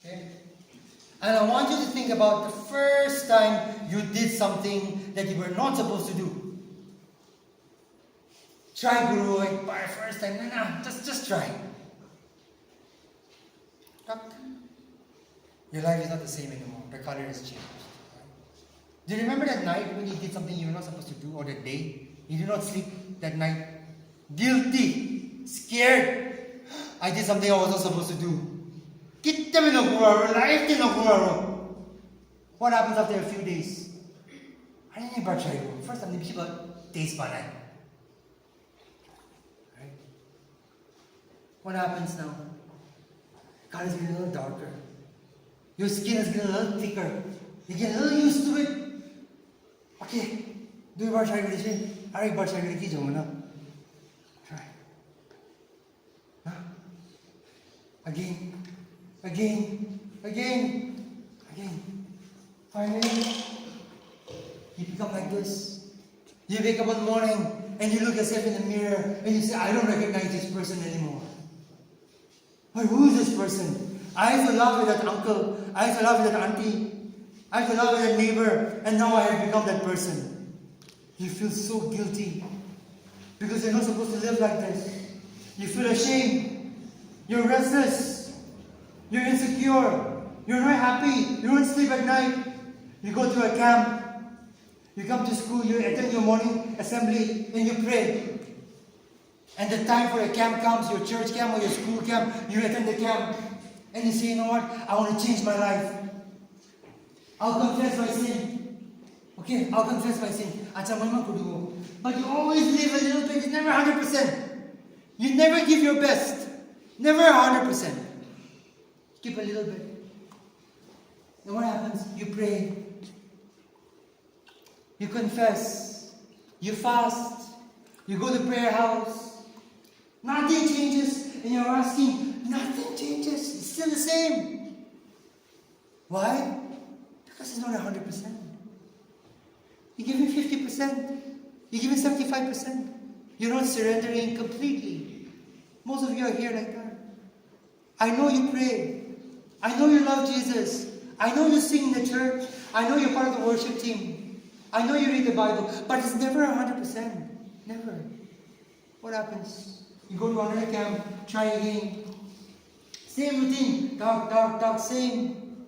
Okay? And I want you to think about the first time you did something that you were not supposed to do. Try, Guru, by first time. No, just try. Tuck. Your life is not the same anymore. The color has changed. Do you remember that night when you did something you were not supposed to do, or that day? You did not sleep that night. Guilty. Scared. I did something I was not supposed to do. What happens after a few days? I didn't even try. First time, people taste bad. Right? What happens now? God is getting a little darker. Your skin is getting a little thicker. You get a little used to it. Okay, do you try this? Try. Huh? Again. Finally, you become like this. You wake up one morning and you look yourself in the mirror and you say, I don't recognize this person anymore. But who is this person? I used to laugh with that uncle. I used to laugh with that auntie. I used to laugh with that neighbor. And now I have become that person. You feel so guilty because you're not supposed to live like this. You feel ashamed. You're restless. You're insecure. You're not happy. You don't sleep at night. You go to a camp. You come to school. You attend your morning assembly and you pray. And the time for a camp comes, your church camp or your school camp, you attend the camp. And you say, you know what? I want to change my life. I'll confess my sin. Okay, I'll confess my sin. But you always live a little bit. It's never 100%. You never give your best. Never 100%. Keep a little bit. And what happens? You pray. You confess. You fast. You go to prayer house. Nothing changes. And you're asking, nothing changes. It's still the same. Why? Because it's not 100%. You give me 50%. You give me 75%. You're not surrendering completely. Most of you are here like that. I know you pray. I know you love Jesus. I know you sing in the church. I know you're part of the worship team. I know you read the Bible. But it's never 100%. Never. What happens? You go to another camp, try again. Same routine. Talk, same.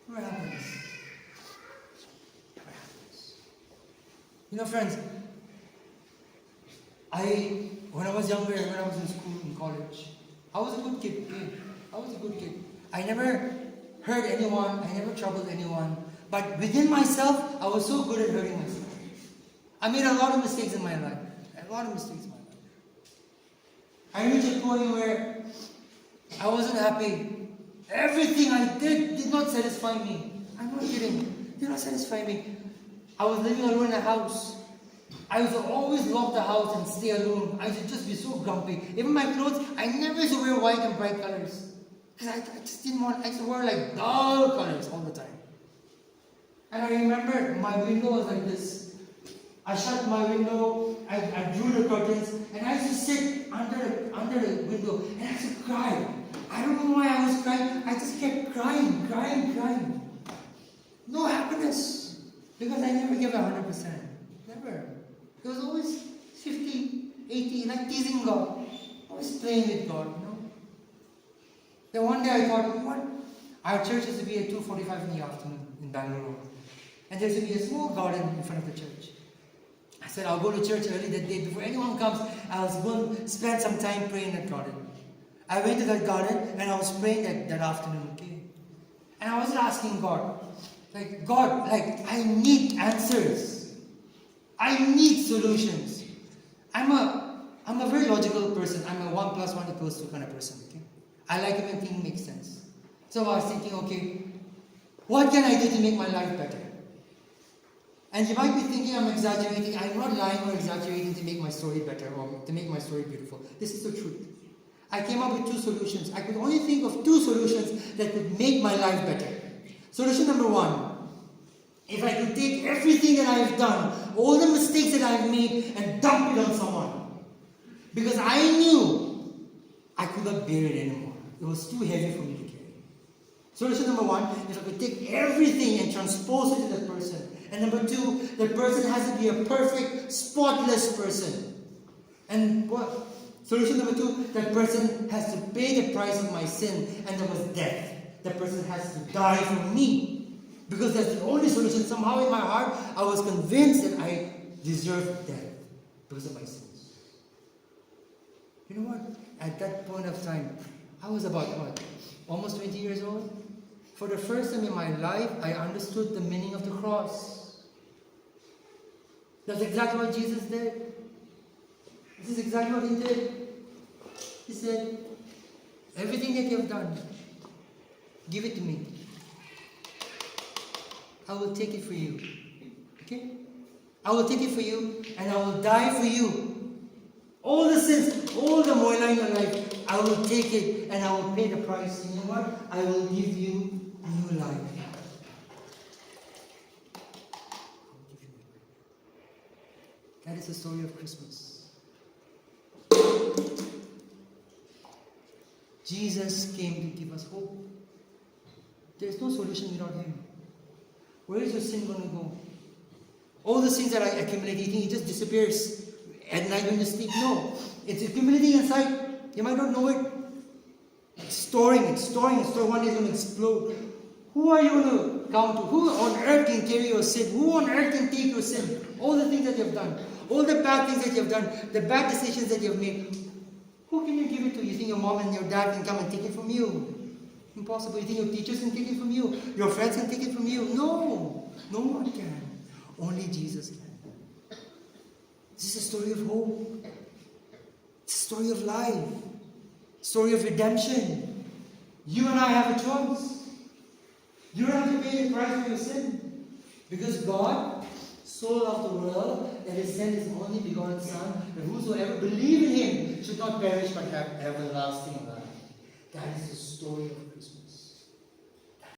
What happens? You know, friends, when I was younger, when I was in school, in college, I was a good kid. I was a good kid. I never hurt anyone. I never troubled anyone. But within myself, I was so good at hurting myself. I made a lot of mistakes in my life. I reached a point where I wasn't happy. Everything I did not satisfy me. I'm not kidding. Did not satisfy me. I was living alone in a house. I used to always lock the house and stay alone. I used to just be so grumpy. Even my clothes, I never used to wear white and bright colors. Because I just didn't want, I used to wear like dull colors all the time. And I remember my window was like this. I shut my window, I drew the curtains, and I used to sit under the window and I used to cry. I don't know why I was crying. I just kept crying. No happiness. Because I never gave 100%. Never. It was always 50, 80, like teasing God. Always playing with God, you know. Then one day I thought, you know what? Our church used to be at 2:45 in the afternoon in Bangalore. And there used to be a small garden in front of the church. I said, I'll go to church early that day. Before anyone comes, I was going to spend some time praying in that garden. I went to that garden and I was praying that afternoon, okay? And I was asking God, God, I need answers. I need solutions. I'm a very logical person. I'm a 1 + 1 = 2 kind of person, okay? I like it when things make sense. So I was thinking, okay, what can I do to make my life better? And you might be thinking I'm exaggerating. I'm not lying or exaggerating to make my story better or to make my story beautiful. This is the truth. I came up with 2 solutions. I could only think of 2 solutions that could make my life better. Solution number 1. If I could take everything that I've done, all the mistakes that I've made, and dump it on someone. Because I knew I could not bear it anymore. it was too heavy for me to carry. Solution number one is I could take everything and transpose it to that person. And number two, that person has to be a perfect, spotless person. And what? Solution number two, that person has to pay the price of my sin, and that was death. That person has to die for me. Because that's the only solution. Somehow in my heart, I was convinced that I deserved death because of my sins. You know what? At that point of time, I was about what? Almost 20 years old? For the first time in my life, I understood the meaning of the cross. That's exactly what Jesus did. This is exactly what he did. He said, everything that you have done, give it to me. I will take it for you. Okay? I will take it for you and I will die for you. All the sins, all the moila in your life, I will take it and I will pay the price. You know what? I will give you new life. That is the story of Christmas. Jesus came to give us hope. There is no solution without Him. Where is your sin going to go? All the sins that I accumulate, you think it just disappears at night when you sleep? No. It's accumulating inside. You might not know it. It's storing. One day it's going to explode. Who are you going to count to? Who on earth can carry your sin? Who on earth can take your sin? All the things that you have done. All the bad things that you have done. The bad decisions that you have made. Who can you give it to? You think your mom and your dad can come and take it from you? Impossible. You think your teachers can take it from you? Your friends can take it from you? No. No one can. Only Jesus can. This is a story of hope. It's a story of life. Story of redemption. You and I have a choice. You don't have to pay the price for your sin. Because God so loved the world that He sent His only begotten Son, that whosoever believes in Him should not perish but have everlasting life. That is the story of Christmas.